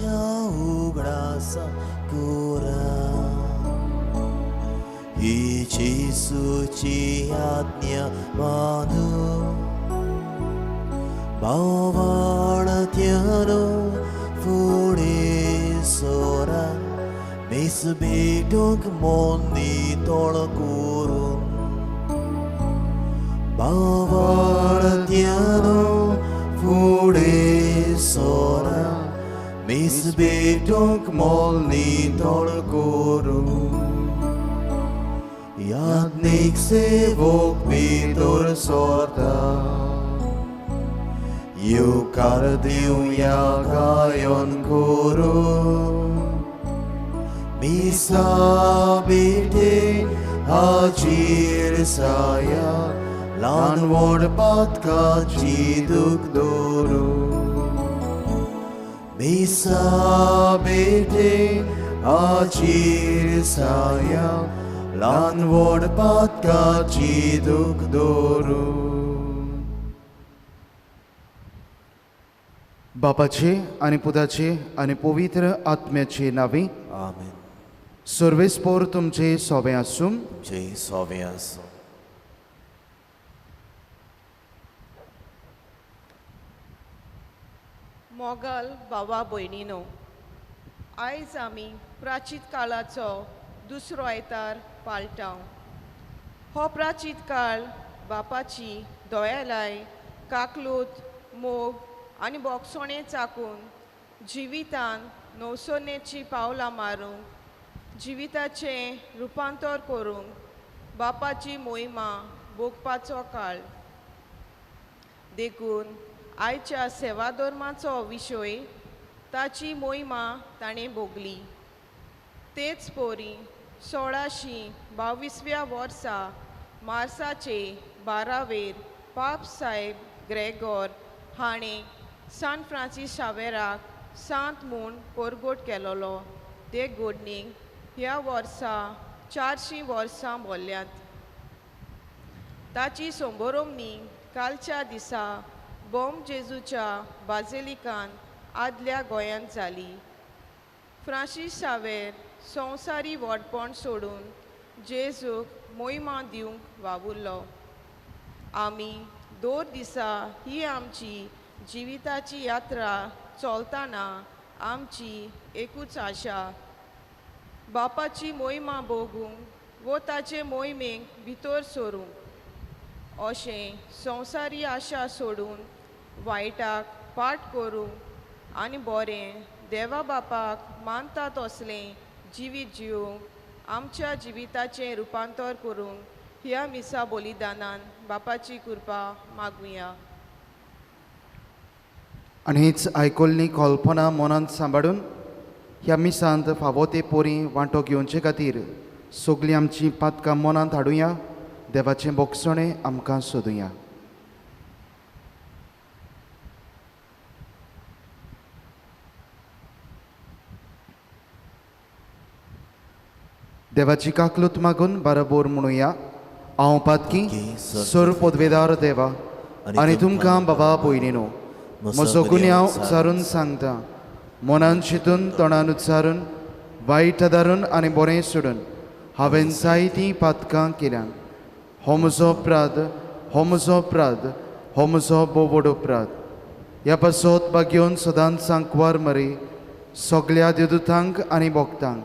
ugrasa cura Ici suci adnya manu Bawal tiano furi soran Misbiduk moni tolkurun Bawal tiano furi soran Misbiduk moni tolkurun Jadnik sevok vitor sorta Eucardium jagajon korum Misa bite hajir saya Lan vorpat kajiduk dorum Misa bite hajir saya Lan vorpat kajiduk dorum बापाचे आणि पुताचे आणि पवित्र आत्म्याचे नावे Amen. सर्वेस्पोर तुमचे सोबे आसूं Jai Sovias. Mughal भावा भयणीनो आयज आमी प्राचीत काळाचो दुसरो आयतार पाळटाव हो प्राचीत काळ बापाची दोळ्यालाय काकलूत मोग आनी बोगसोणे चाकून जिवितान नवसोनेची पावलां मारूंक जिविताचें रुपांतर करूंक बापाची मोहिमा भोगपाचो काळ देखून आयच्या सेवाधर्माचो विशय ताची मोहिमा ताणें भोगली तेच पोरी 1622व्या वर्सा मार्साचे 12वेर पाप साहेब ग्रेगोर हाणें सान फ्रांसीस शावेराक सांत म्हूण परगोट केलोलो ते घडणीक ह्या वर्सा 400 वर्सां भोल्ल्यांत ताची सोंबोरोमणी कालच्या दिसा बॉम जेजूच्या बाझिलिकान आदल्या गोंयांत जाली फ्रांसीस शावेर संवसारी वडपण सोडून जेजूक मोहिमा दिवंक वावुरलो आमी 2 दिसा ही आमची जिविताची यात्रा चलतना आमची एकूच आशा बापाची मोहिमा भोगूंक वो ताचे मोहिमेक भितर सरूंक अशें संवसारी आशा सोडून वायटाक पाट करूंक आनी बरें देवा बापाक मानता तसलें जिवीत जिवंक आमच्या जिविताचें रुपांतर करूंक ह्या मिसा बलिदानान बापाची कृपा मागुया आनी हीच आयकोल्ली कल्पना मनांत सांबाळून ह्या मिसांत फावो ते पोरी वांटो घेवचे खातीर सगळीं आमचीं पातकां मनांत हाडुया देवाचें बोगसणें आमकां सोदुया देवाची काकलूत मागून बाराबोर म्हणुया हांव पातकी सर पदवेदार देवा आनी तुमकां बाबा भयणीनो म्हजो गुन्य हांव उच्चारून सांगता मनान चिंतून तोंडान उच्चारून वायट आदारून आनी बरें सोडून हांवें जायतीं पातकां केल्यां हो म्हजो अपराध हो म्हजो अपराध हो म्हजो बोवड अपराध ह्या पासत घेवन सदांच सांकवार मरे सगळ्या देवदूतांक आनी भक्तांक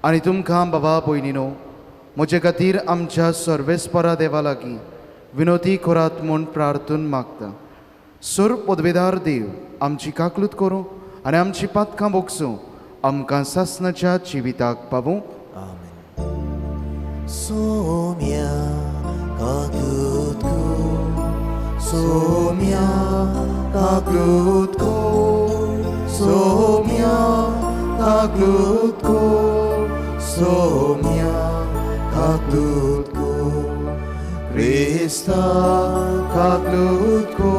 आनी तुमकां बाबा भयणीनो म्हजे खातीर आमच्या सर्वेस्परा देवा लागीं विनोदी करात म्हूण प्रार्थून मागता सर पदवेदार देव आमची काकलूत करूं आनी आमची पातकां भोगसूं आमकां सासणाच्या जिविताक पावूं Amen. Somia kaklutku Somia kaklutku Somia kaklutku Somia kaklutku Krista kaklutku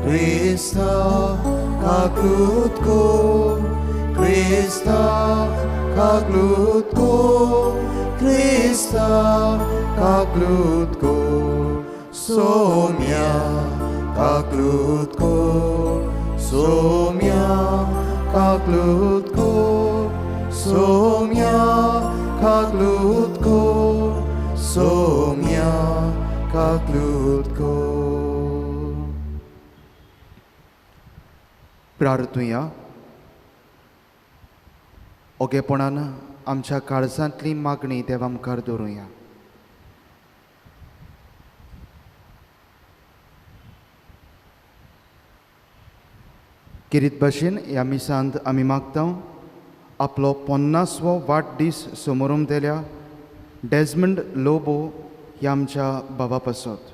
Krista kaklutku Krista kaklutku Krista kaklutku Somia kaklutku Somia kaklut ko, somia kaklut ko, somia kaklut ko. प्रार्थुया. ओगेपणान आमच्या काळजांतली मागणी देवा मुखार दवरुया. किरीत भाशेन ह्या मिसांत आमी मागता आपलो 50वो वाडदीस समारंभेल्या डेजमंड लोबो ह्या आमच्या भावा पासत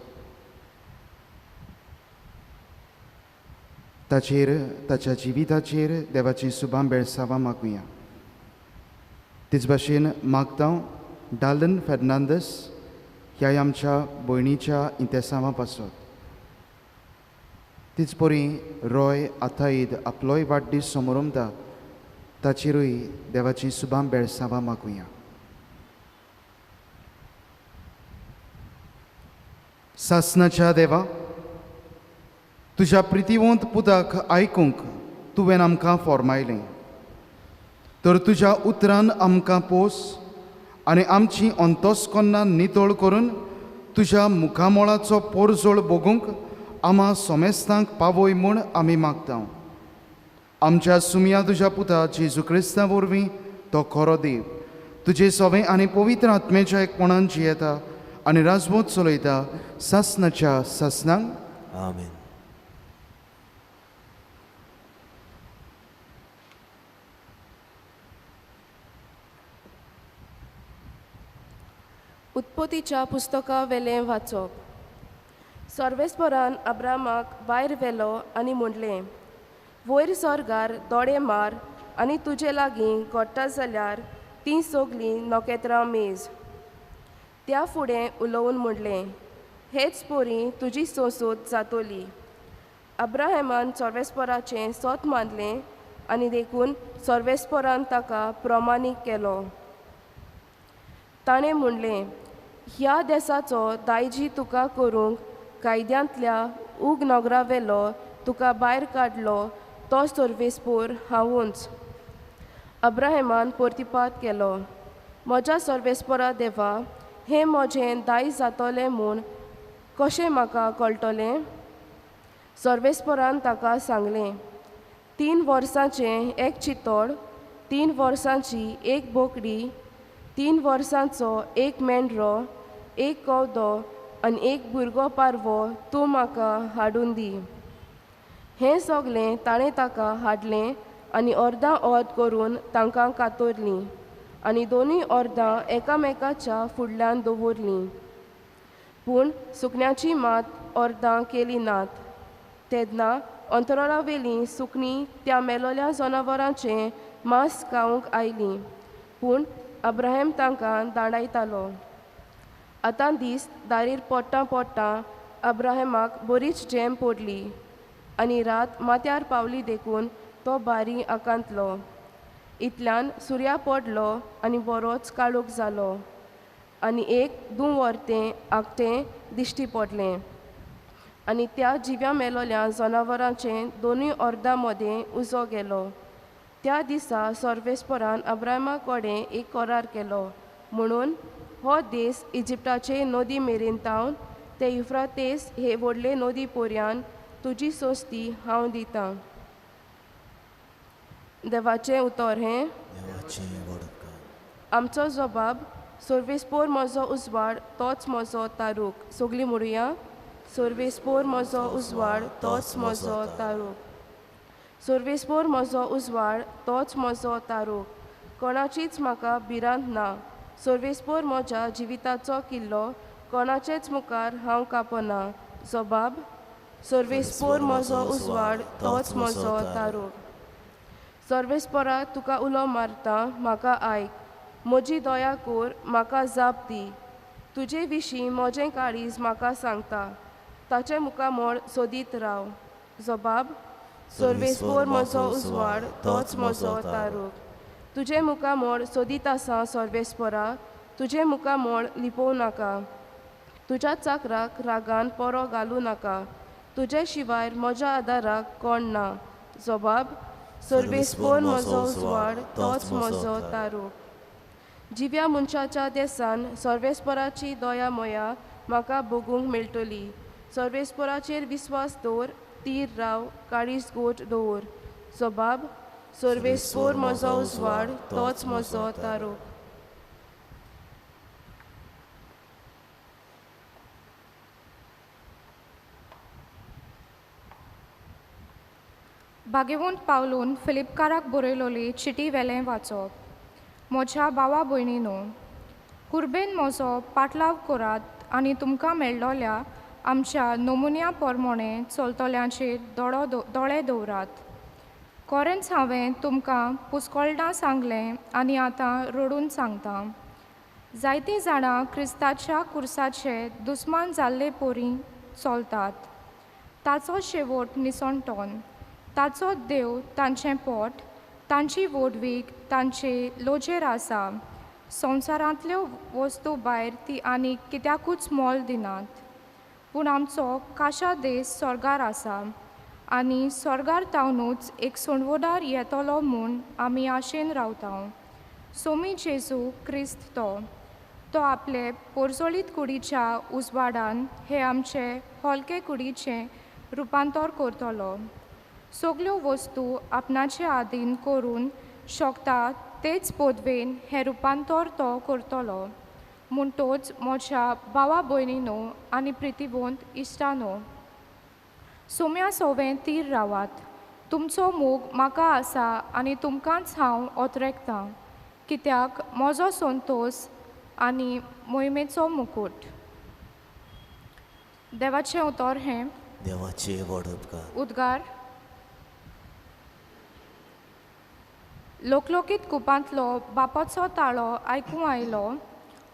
ताचेर ताच्या जिविताचेर देवाची सुभां बेळसावां मागुया. तेच भाशेन मागता डालन फेर्नांदस ह्या आमच्या भयणीच्या इंतेसांवां पासत. तीच परी रॉय आथाईद आपलोय वाडदीस समारंभता ताचेरूय देवाची सुभां बेळसावां मागुया. सासनाच्या देवा, तुज्या प्रितीवंत पुताक आयकूंक तुवें आमकां फॉर्मायलें, तर तुज्या उतरान आमकां पोस आनी आमची अंतस्कन्नां नितळ करून तुज्या मुखामोळाचो पोरजोळ भोगूंक आम्हा सोमेस्तांक पावय म्हूण आमी मागता. आमच्या सुमया तुज्या पुता जेजू क्रिस्ता वरवीं तो खरो देव तुजे सवें आनी पवित्र आत्मेच्या एकपणान जियेता आनी राजवट चलयता सासनाच्या सासनांक. आमेन. उत्पत्तीच्या पुस्तका वेलें वाचप. सर्वेस्परान अब्रामाक भायर व्हेलो आनी म्हणलें, वयर स्वर्गार दोडे मार आनी तुजे लागीं घडटा जाल्यार तीं सगलीं नोकेत्रां मेज. त्या फुडें उलोवन म्हणलें, हेच पोरी तुजी सोंसूत जातोली. अब्राहमान सर्वेस्पराचें सोत मानलें आनी देखून सर्वेस्परान ताका प्रमाणीक केलो. ताणें म्हणलें, ह्या देसाचो दायजी तुका करूंक कायद्यांतल्या उग नगरा वेलो तुका भायर काडलो तो सर्वेस्पोर हांवूच. अब्राहमान परतिपात केलो, म्हज्या सर्वेस्पोरा देवा, हें म्हजें दायज जातोलें म्हूण कशें म्हाका कळटलें? सर्वेस्पोरान ताका सांगलें, 3 वर्सांचें एक चितोड, 3 वर्सांची एक बोकडी, 3 वर्सांचो एक मेंढरो, एक कवदो आनी एक भुरगो पारवो तूं म्हाका हाडून दी. हें सगलें ताणें ताका हाडलें आनी अर्दां अर्द करून तांकां कातरलीं आनी दोनूय अर्दां एकामेकाच्या फुडल्यान दवरलीं. पूण सुकण्याची मात अर्दां केली नात. तेन्ना अंतराळा वेलीं सुकणीं त्या मेलोल्या जनावरांचें मांस खावंक आयलीं, पूण अब्राहम तांकां धाडायतालो. आतां दीस दारीर पडटा अब्राहमाक बरीच झेम पडली आनी रात माथ्यार पावली देखून तो बारी आकांतलो. इतल्यान सुर्या पडलो आनी बरोच काळोख जालो आनी एक 2 वरतें आकटें दिश्टी पडलें आनी त्या जिव्या मेलोल्या जनावरांचें दोनूय अर्दां मदें उजो गेलो. त्या दिसा सर्वेस्परान अब्राहमा कडेन एक करार केलो, म्हणून हो देस इजिप्टाचे नदी मेरेन तावन ते युफ्रातेस हे व्हडले नदी पर्यान तुजी सोस्ती हांव दितां. देवाचें उतर हें, आमचो जबाब, सर्वेस्पोर म्हजो उजवाड तोच म्हजो तारूक. सगलीं म्हणुया, सर्वेस्पोर म्हजो उजवाड तोच म्हजो तारूक. सर्वेस्पोर म्हजो उजवाड तोच म्हजो तारूक. कोणाचीच म्हाका भिरांत ना. सर्वेस्पोर म्हज्या जिविताचो किल्लो, कोणाचेच मुखार हांव कापना. जबाब, सर्वेस्पोर म्हजो उजवाड तोच म्हजो तारूक. सर्वेस्पोरा तुका उलो मारता, म्हाका आयक. म्हजी दया कोर, म्हाका जाप दी. तुजे विशीं म्हजें काळीज म्हाका सांगता. ताचे मुखामोळ सोदीत राव. जबाब, सर्वेस्पोर म्हजो उजवाड तोच म्हजो तारूक. तुजे मुखामोळ सोदीत आसा सर्वेस्पोरा, तुजे मुखामोळ लिपोव नाका. तुज्या चाकराक रागान परो घालूं नाका. तुजे शिवाय म्हज्या आदाराक कोण ना. जबाब, सर्वेस्पोर म्हजो उजवाड तोच म्हजो तारूक जिव्या मनशाच्या देसान सर्वेस्पराची दया मोया म्हाका भोगूंक मेळटली सर्वेस्पराचेर विस्वास दवर तीर राव काळीज गोट दवर जबाब सर्वेस्पोर म्हजो उजवाड तोच म्हजो तारूक भाग्यवंत पावलून फिलिपकाराक बरयलोली चिटी वेलें वाचप म्हज्या भावा भयणीनो कुर्बेन म्हजो पाटलाव करात आनी तुमकां मेळ्ळोल्या आमच्या नमुन्या पोरमोणे चलतल्यांचेर दोळे दवरात कोरेंच हांवें तुमकां पुस्कोळडां सांगलें आनी आतां रडून सांगतां जायतीं जाणां क्रिस्ताच्या कुर्साचे दुस्मान जाल्ले पोरी चलतात ताचो शेवट निसणटोन ताचो देव तांचें पोट तांची वोडवीक तांचे लोजेर आसा संवसारांतल्यो वस्तू भायर ती आनी कित्याकूच मोल दिनात पूण आमचो काशा देस स्वर्गार आसा आनी स्वर्गार तावनूच एक सोणवोडार येतलो म्हूण आमी आशेन रावता सोमी जेजू क्रिस्त तो आपले पोरजोळीत कुडीच्या उजवाडान हे आमचे हलके कुडीचें रुपांतर करतलो सगल्यो वस्तू आपणाचे आदीन करून शकता तेच पोदवेन हें रुपांतर तो करतलो म्हणटोच म्हज्या भावा भयणीनो आनी प्रितीवंत इश्टानो सोम्या सोवें तीर रावात तुमचो मोग म्हाका आसा आनी तुमकांच हांव ओतरेकतां कित्याक म्हजो संतोश आनी मोहिमेचो मुकूट देवाचें उतर हें देवाचे व्हड उपकार उद्गार लोकलोकीत कुपांतलो बापाचो ताळो आयकूं आयलो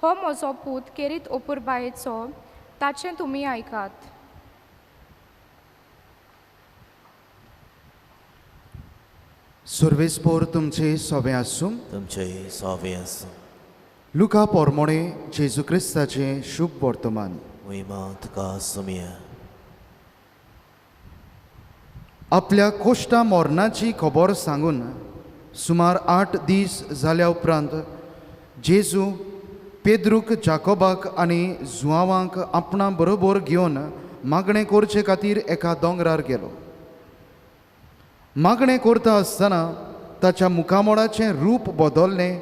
हो म्हजो पूत केरीत ओपुरबायेचो ताचें तुमी आयकात सर्वेस्पोर तुमचे सोबे आसूं तुमचे सोवे आसूं लुका पोरमोणे जेजू क्रिस्ताचें शुभ वर्तमान महिमा तुका सुमिया आपल्या कोश्टा मोरणाची खबर सांगून सुमार 8 दीस जाल्या उपरांत जेजू पेद्रूक जाकोबाक आनी जुआवांक आपणा बरोबर घेवन मागणें करचे खातीर एका दोंगरार गेलो मागणें करता आसतना ताच्या मुखामोडाचें रूप बदल्लें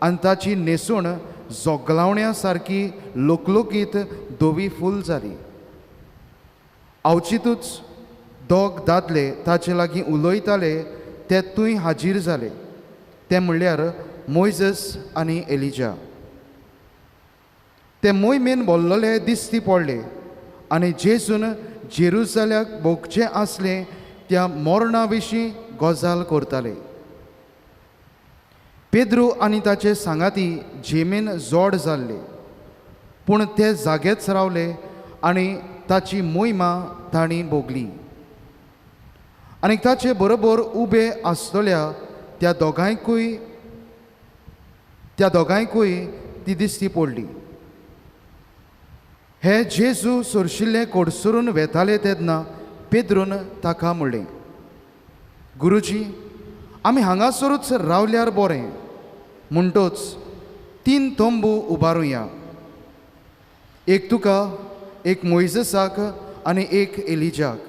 आनी ताची न्हेसूण जोगलावण्या सारकी लोकलोकीत धवी फूल जाली अवचितूच दोग दादले ताचे लागीं उलयताले ते थंय हाजीर जाले ते म्हणल्यार मोइजस आनी एलिजा ते मोहिमेन बोल्लोले दिसती पडले आनी जेजून जेरुसल्याक भोगचें आसलें त्या मोरणा विशीं गजाल करताले पेद्रू आनी ताचे सांगाती जेमेन जोड जाल्ले पूण ते जागेच रावले आनी ताची मोहिमा तांणी भोगली आनी ताचे बरोबर उबे आसतल्या त्या दोगांयकूय ती दिसती पडली हे जेजू सोरशिल्ले कोडसरून वेताले तेन्ना पेद्रून ताका म्हणलें गुरुजी आमी हांगासरूच रावल्यार बरें म्हणटोच 3 तोंबू उबारुया एक तुका एक मोइजसाक आनी एक एलिजाक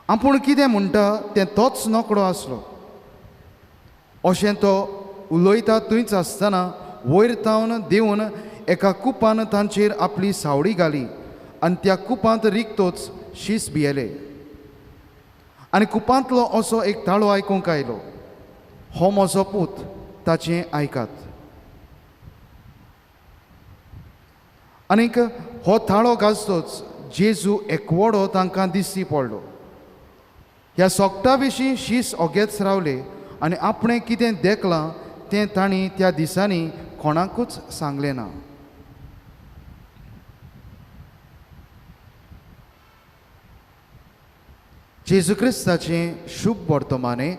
आपूण कितें म्हणटा तें तोच नोकडो आसलो अशें तो उलयता थंयच आसतना वयर तावन देंवन एका कुपान तांचेर आपली सावळी घाली आनी त्या कुपांत रिक्तोच शीस भियेले आनी कुपांतलो असो एक ताळो आयकूंक आयलो हो म्हजो पूत ताचें आयकात आनीक हो ताळो घालतोच जेजू एकवडो तांकां दिसती पडलो ह्या सोगटा विशीं शीस ओगेच रावले आनी आपणें कितें देखलां तें तांणी त्या दिसांनी कोणाकूच सांगलें ना जेजू क्रिस्ताचें शुभ वर्तमाने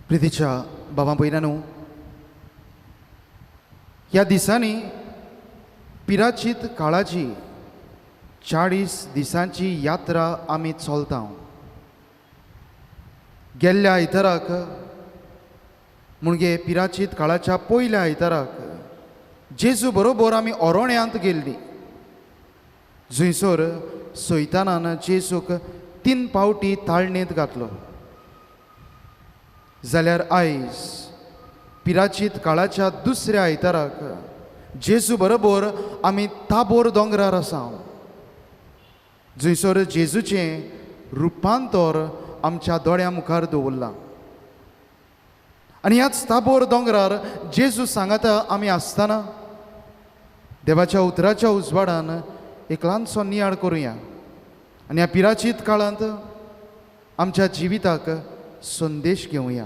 प्रितीच्या बाबा भयणांनो ह्या दिसांनी पिराचीत काळाची 40 दिसांची यात्रा आमी चलता. गेल्ल्या आयताराक म्हणजे पिराचीत काळाच्या पयल्या आयताराक जेजू बरोबर आमी ओरोण्यांत गेल्ली. जंयसर सैतानान जेजूक 3 पावटी ताळणेंत घातलो. जाल्यार आयज पिराचीत काळाच्या दुसऱ्या आयताराक जेजू बरोबर आमी ताबोर दोंगरार आसा, जंयसर जेजूचें रुपांतर आमच्या दोळ्यां मुखार दवरलां. आनी ह्याच ताबोर दोंगरार जेजू सांगाता आमी आसतना देवाच्या उतराच्या उजवाडान एक ल्हानसो नियाळ करुया आनी ह्या पिराचीत काळांत आमच्या जिविताक संदेश घेवया.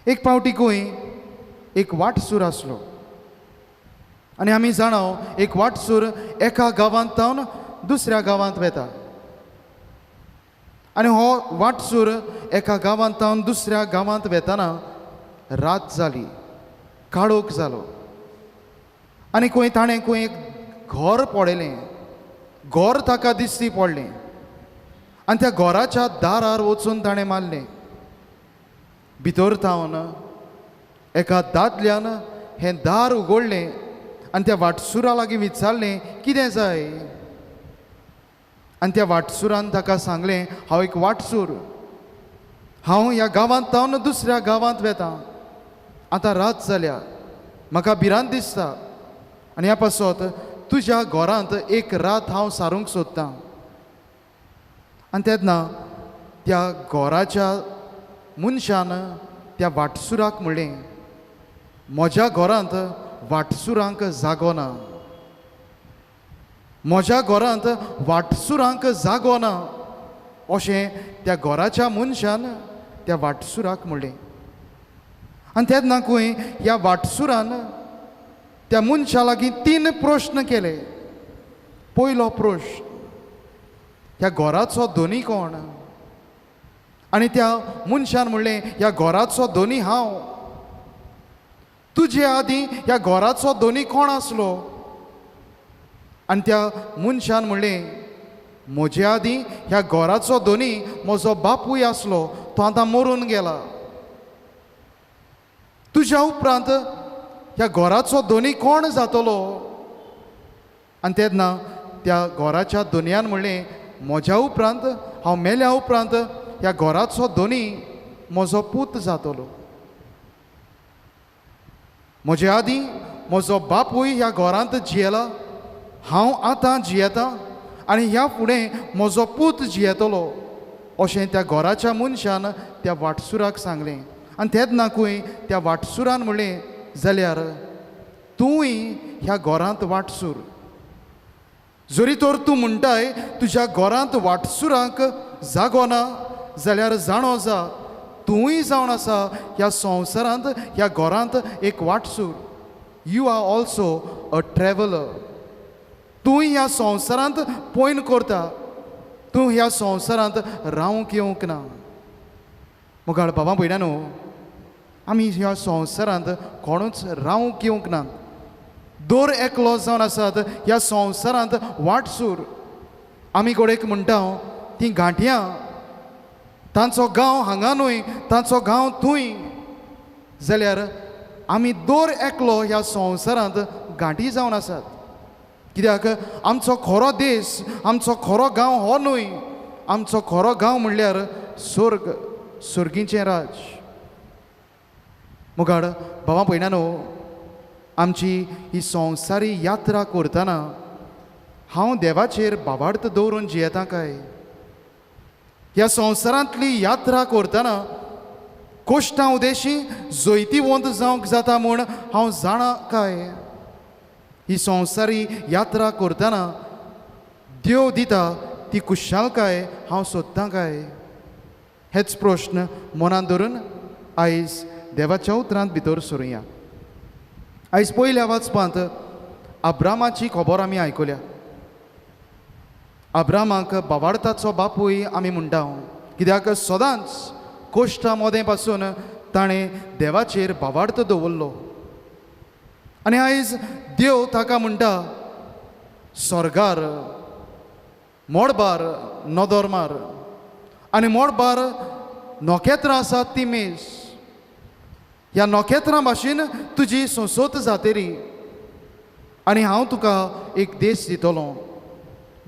एक पावटी खंय एक वाटसूर आसलो आनी आमी जाणाव एक वाटसूर एका गांवांतावन दुसऱ्या गांवांत वेता. आनी हो वाटसूर एका गांवांतावन दुसऱ्या गांवांत वेताना रात जाली, काळोख जालो आनी खंय ताणें खंय एक घर पळयलें. घर ताका दिसती पडलें आनी त्या घराच्या दारार वचून ताणें मारलें. भितर थावन एका दादल्यान हें दार उगडलें आनी त्या वाटसुरा लागीं विचारलें कितें जाय. आनी त्या वाटसुरान ताका सांगलें हांव एक वाटसूर, हांव ह्या गांवांतावन दुसऱ्या गांवांत वेतां. आतां रात जाल्या, म्हाका भिरांत दिसता आनी ह्या पासत तुज्या घरांत एक रात हांव सारूंक सोदतां. आनी तेन्ना त्या घराच्या मनशान त्या वाटसुराक म्हणलें म्हज्या घरांत वाटसुरांक जागो ना, म्हज्या घरांत वाटसुरांक जागो ना अशें त्या घराच्या मनशान त्या वाटसुराक म्हणलें. आनी तेन्ना खंय ह्या वाटसुरान त्या मनशा लागीं 3 प्रश्न केले. पयलो प्रश्न, ह्या घराचो धनी कोण. आनी त्या मनशान म्हणलें ह्या घराचो धनी हांव. तुजे आदीं ह्या घराचो धनी कोण आसलो. आनी त्या मनशान म्हणलें म्हजे आदीं ह्या घराचो धनी म्हजो बापूय आसलो, तो आतां मरून गेला. तुज्या उपरांत ह्या घराचो धनी कोण जातलो. आनी तेन्ना त्या घराच्या धनयान म्हणलें म्हज्या उपरांत, हांव मेल्या उपरांत ह्या घराचो धनी म्हजो पूत जातलो. म्हजे आदीं म्हजो बापूय ह्या घरांत जियेला, हांव आतां जियेतां आनी ह्या फुडें म्हजो पूत जियेतलो अशें त्या घराच्या मनशान त्या वाटसुराक सांगलें. आनी तेन्ना खंय त्या वाटसुरान म्हणलें जाल्यार तूंय ह्या घरांत वाटसूर. जरी तर तूं म्हणटाय तुज्या घरांत वाटसुरांक जागो ना, जाल्यार जाणो जा तूंय जावन आसा ह्या संवसारांत ह्या घरांत एक वाटसूर. You are also a traveller. तूंय ह्या संवसारांत पयन करता, तूं ह्या संवसारांत रावंक येवंक ना. मुगाळ बाबा भयणानो, आमी ह्या संवसारांत कोणूच रावंक येवंक ना. दर एकलो जावन आसात ह्या संवसारांत वाटसूर. आमी कोडेक म्हणटा तीं गांठयां, तांचो गांव हांगा न्हय, तांचो गांव थंय. जाल्यार आमी दर एकलो ह्या संवसारांत गांठी जावन आसात. कित्याक आमचो खरो देश, आमचो खरो गांव हो न्हय. आमचो खरो गांव म्हणल्यार स्वर्ग, स्वर्गीचें राज. मुगाड भावा भयणानो, आमची ही संवसारी यात्रा करतना हांव देवाचेर बाबार्थ दवरून जियेतां काय. ह्या संवसारांतली यात्रा करतना कोश्टां उदेशी जैतिवंत जावंक जाता म्हूण हांव जाणा काय. ही संवसारी यात्रा करतना देव दिता ती कुशालकाय हांव सोदतां काय. हेच प्रश्न मनांत धरून आयज देवाच्या उतरांत भितर सरुया. आयज पयल्या वाचपांत अब्रामाची खबर आमी आयकल्या. अब्रामाक बाबार्थाचो बापूय आमी म्हणटा, कित्याक सदांच कोश्टा मोदें पासून ताणें देवाचेर बाबार्थ दवरलो. आनी आयज देव ताका म्हणटा स्वर्गार मोडबार नदर मार आनी मोडबार नोखेत्रां आसात ती मेज. ह्या नोखेत्रां भाशेन तुजी सोंसोत जातरी आनी हांव तुका एक देश दितलो.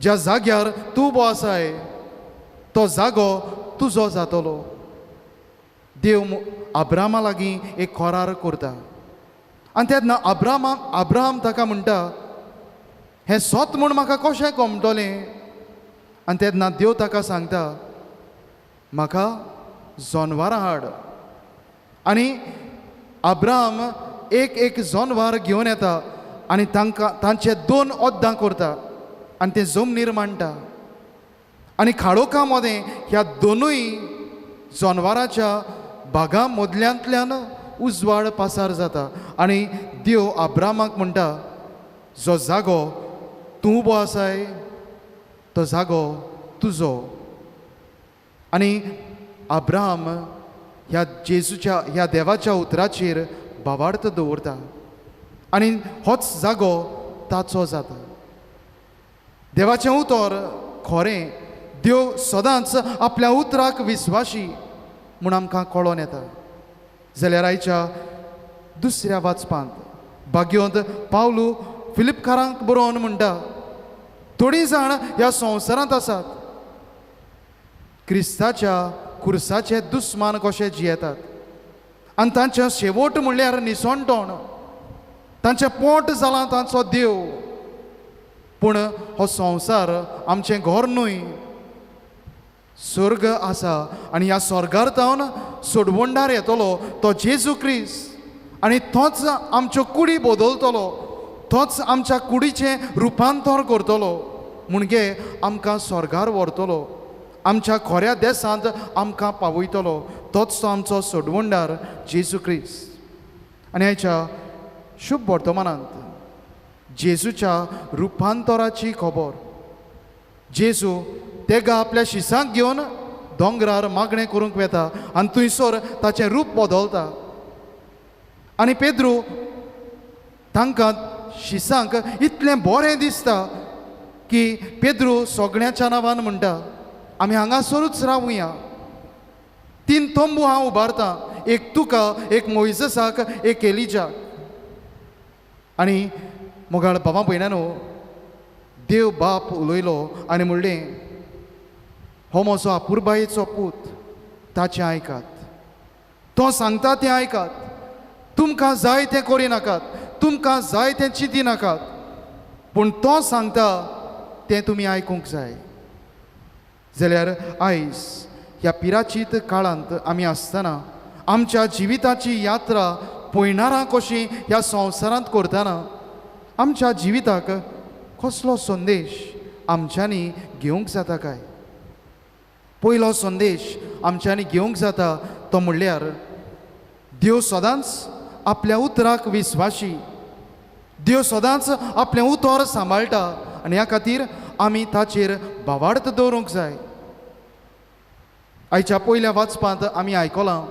ज्या जाग्यार तूं बो आसाय तो जागो तुजो जातलो. देव अब्रामा लागीं एक करार करता आनी तेन्ना अब्राहम ताका म्हणटा हें सोत म्हूण म्हाका कशें कोमटोलें. आनी तेन्ना देव ताका सांगता म्हाका जनवारां हाड. आनी अब्राहम एक जनवार घेवन येता आनी तांचे 2 ओद्दां करता आनी ते जमनीर मांडटा. आनी खाडोका मदें ह्या 2 जनवाराच्या बागा मदल्यांतल्यान उजवाड पासार जाता. आनी देव अब्राहमाक म्हणटा जो जागो तूं बो आसाय तो जागो तुजो. आनी अब्राहम ह्या देवाच्या उतराचेर भावार्थ दवरता आनी होच जागो ताचो जाता. देवाचें उतर खरें. देव सदांच आपल्या उतराक विस्वाशी म्हूण आमकां कळोवन येता. जाल्यार आयच्या दुसऱ्या वाचपांत भाग्योंत पावलू फिलिपकारांक बरोवन म्हणटा थोडीं जाण ह्या संवसारांत आसात क्रिस्ताच्या खुर्साचे दुस्मान कशे जियेतात आनी तांचें शेवट म्हणल्यार निसणटोण. तांचें पोट जालां तांचो देव. पूण हो संवसार आमचें घर न्हय, स्वर्ग आसा आनी ह्या स्वर्गार तावन सोडवंडार येतलो तो जेजू क्रिस्त आनी तोच आमच्यो कुडी बदलतलो. तोच आमच्या कुडीचें रुपांतर करतलो म्हणजे आमकां स्वर्गार व्हरतलो. आमच्या खऱ्या देसांत आमकां पावयतलो. तोच तो आमचो सोडवंडार जेजू क्रिस्त. आनी हाच्या शुभ वर्तमानांत जेजूच्या रुपांतराची खबर. जेजू तेगा आपल्या शिसांक घेवन दोंगरार मागणें करूंक वेता आनी थंयसर ताचें रूप बदलता. आनी पेद्रू तांकां शिसांक इतलें बरें दिसता की पेद्रू सगळ्याच्या नांवान म्हणटा आमी हांगासरूच रावुया. 3 तंबू हांव उबारतां, एक तुका, एक मोइजसाक, एक एलिजाक. आनी मोगाळ बाबा भयणानो, देव बाप उलयलो आनी म्हणलें हो म्हजो आपुरबायेचो पूत, ताचें आयकात. तो सांगता तें आयकात. तुमकां जाय तें करिनाकात, तुमकां जाय तें चिंतिनाकात, पूण तो सांगता तें तुमी आयकूंक जाय. जाल्यार आयज ह्या पिराचीत काळांत आमी आसतना आमच्या जिविताची यात्रा पयणारां कशी ह्या संवसारांत करतना आमच्या जिविताक कसलो संदेश आमच्यांनी घेवंक जाता काय? पयलो संदेश आमच्यांनी घेवंक जाता तो म्हणल्यार देव सदांच आपल्या उतराक विस्वाशी. देव सदांच आपलें उतर सांबाळटा आनी ह्या खातीर आमी ताचेर भावार्थ दवरूंक जाय. आयच्या पयल्या वाचपांत आमी आयकलां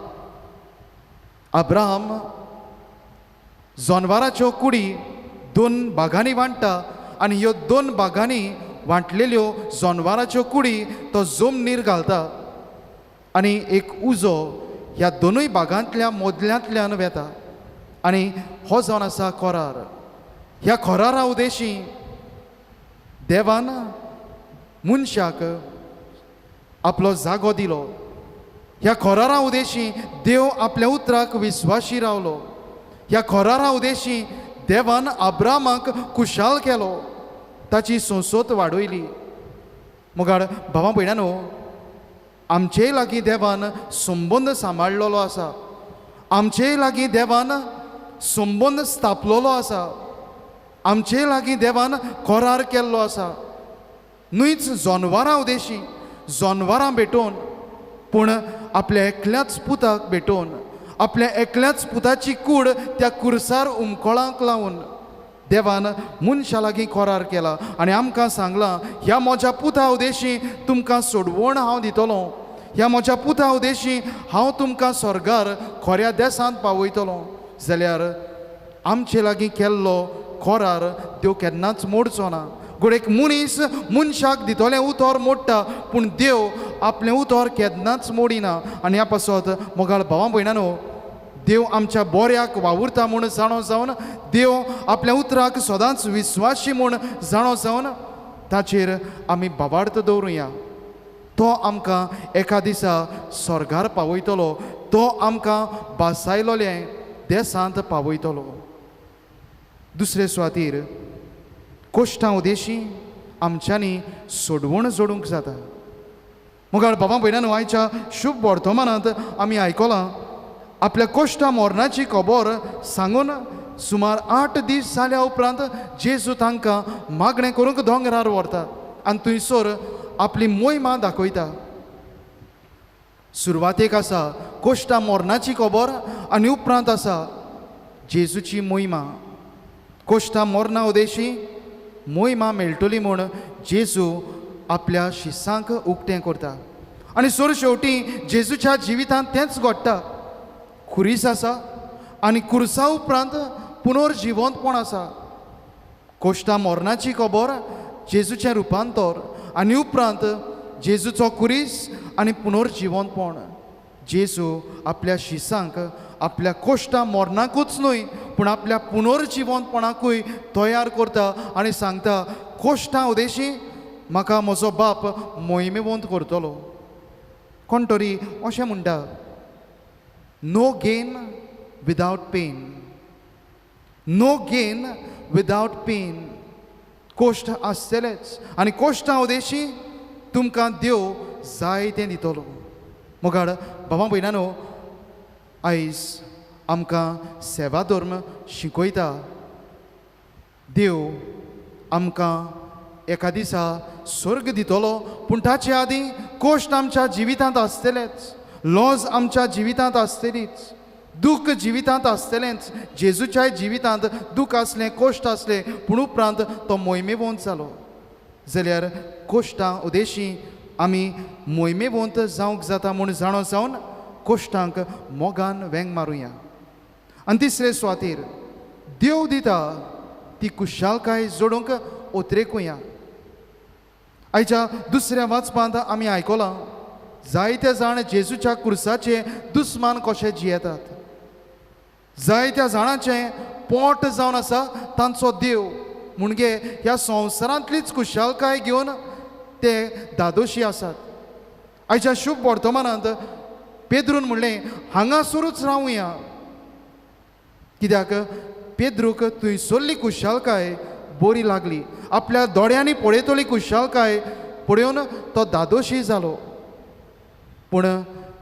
अब्राहम जनवाराच्यो कुडी 2 भागांनी वांटता आनी ह्यो 2 भागांनी वांटलेल्यो जनवाराच्यो कुडी तो जमनीर घालता आनी एक उजो ह्या 2 भागांतल्या मदल्यांतल्यान वेता. आनी हो जावन आसा करार. ह्या करारा उदेशी देवान मनशाक आपलो जागो दिलो. ह्या करारा उदेशी देव आपल्या उतराक विस्वाशी रावलो. ह्या करारा उदेशी देवान अब्रामाक खुशाल केलो, ताची संसोत वाडयली. मुगार भावा भयणानो, आमचेय लागीं देवान संबंद सांबाळलेलो आसा. आमचेय लागीं देवान संबंद स्थापलेलो आसा. आमचे लागीं देवान करार केल्लो आसा. न्हूच जनवारां उदेशी जनवारां भेटोवन, पूण आपल्या एकल्याच पुताक भेटोवन आपल्या एकल्याच पुताची कूड त्या कुर्सार उमकोळांक लावन देवान मनशा लागीं करार केला आनी आमकां सांगलां ह्या म्हज्या पुता उदेशी तुमकां सोडवण हांव दितलो. ह्या म्हज्या पुता उदेशी हांव तुमकां स्वर्गार खऱ्या देसांत पावयतलो. जाल्यार आमचे लागीं केल्लो खोरार देव केन्नाच मोडचो ना. घोड एक मनीस मनशाक दितोलें उतर मोडटा, पूण देव आपलें उतर केन्नाच मोडिना. आनी ह्या पासत मोगाळ भावां भयणांनो, देव आमच्या बोऱ्याक वावुरता म्हूण जाणो जावन, देव आपल्या उतराक सदांच विस्वासी म्हूण जाणो जावन ताचेर आमी बाबार्थ दवरुया. तो आमकां एका दिसा स्वर्गार पावयतलो, तो आमकां बासायलोले देसांत पावयतलो. दुसरे सुवातेर कोश्टां उदेशी आमच्यांनी सोडवण जोडूंक जाता. मुगाळ बाबा भयणांनो, आयच्या शुभ वर्तमानांत आमी आयकलां आपल्या कोश्टां मरणाची खबर सांगून सुमार 8 दीस जाल्या उपरांत जेजू तांकां मागणें करूंक दोंगरार व्हरता आनी थंयसर आपली मोहिमा दाखयता. सुरवातेक आसा कोश्टां मरणाची खबर आनी उपरांत आसा जेजूची मोहिमा. कोश्टां मरणा उदेशी मोहिमा मेळटली म्हूण जेजू आपल्या शिसांक उक्तें करता. आनी सरशेवटी जेजूच्या जिवितांत तेंच घडटा. खुरीस आसा आनी खुर्सा उपरांत पुनर्जिवंतपण आसा. कोश्टां मरणाची खबर, जेजूचें रुपांतर आनी उपरांत जेजूचो खुरीस आनी पुनर्जिवंतपण. जेजू आपल्या शिसांक आपल्या कोश्टां मरणाकूच न्हय पूण आपल्या पुनर्जिवंतपणाकूय तयार करता आनी सांगता, कोश्टां उदेशी म्हाका म्हजो बाप मोहिमेवंत करतलो. कोण तरी अशें म्हणटा, no gain without pain. No gain without pain. कोश्ट आसतलेच आनी कोश्टां उदेशी तुमकां देव जाय तें दितलो. मोगाळ बाबा भयणांनो, आयज आमकां सेवा धर्म शिकयता. देव आमकां एका दिसा स्वर्ग दितलो, पूण ताचे आदीं कोश्ट आमच्या जिवितांत आसतलेच, लॉज आमच्या जिवितांत आसतलीच, दूख जिवितांत आसतलेंच. जेजूच्या जिवितांत दूख आसलें, कोश्ट आसले, पूण उपरांत तो मोहिमेवंत जालो. जाल्यार कोश्टां उदेशी आमी मोहिमेवंत जावंक जाता म्हूण जाणो जावन कोश्टांक मोगान वेंग मारुया. आनी तिसरे सुवातेर देव दिता ती कुशालकाय जोडूंक ओतरेकुया. आयच्या दुसऱ्या वाचपांत आमी आयकलां जायते जाण जेजूच्या कुर्साचे दुस्मान कशे जियेतात. जायत्या जाणांचें पोट जावन आसा तांचो देव. म्हणजे ह्या संवसारांतलीच कुशालकाय घेवन ते दादोशी आसात. आयच्या शुभ वर्तमानांत पेद्रून म्हणलें हांगासरूच रावुया, कित्याक पेद्रूक थंयसरली कुशालकाय बरी लागली. आपल्या दोळ्यांनी पळयतली कुशालकाय पळोवन तो दादोशी जालो. पूण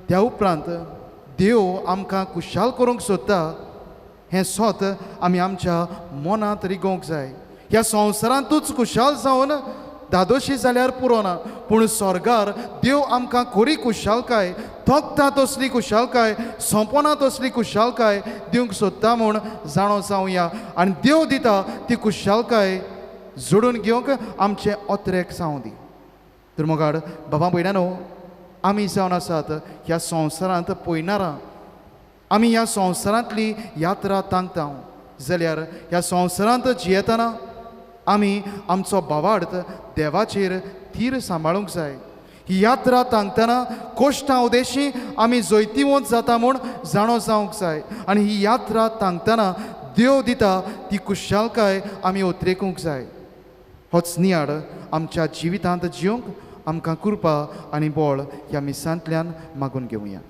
त्या उपरांत देव आमकां कुशाल करूंक सोदता हें स्वत आमी आमच्या मनांत रिगोवंक जाय. ह्या संवसारांतूच कुशाल जावन दादोशी जाल्यार पुरो ना, पूण स्वर्गार देव आमकां खरी कुशालकाय, थकता तसली कुशालकाय, सोंपना तसली कुशालकाय दिवंक सोदता म्हूण जाणो जावया. आनी देव दिता ती कुशालकाय जोडून घेवंक आमचें ओतरेक जावं दी. तर मोगाड बाबा भयणांनो, आमी जावन आसात ह्या संवसारांत पयनारां. आमी ह्या संवसारांतली यात्रा तांकता. जाल्यार ह्या संवसारांत जियेतना आमी आमचो भावार्थ देवाचेर थीर सांबाळूंक जाय. ही यात्रा तांकतना कोश्टां उदेशी आमी जैतिवंत जाता म्हूण जाणो जावंक जाय. आनी ही यात्रा तांकतना देव दिता ती कुशालकाय आमी ओतरेकूंक जाय. होच नियाड आमच्या जिवितांत जिवंक आमकां कृपा आनी बळ ह्या मिसांतल्यान मागून घेवया.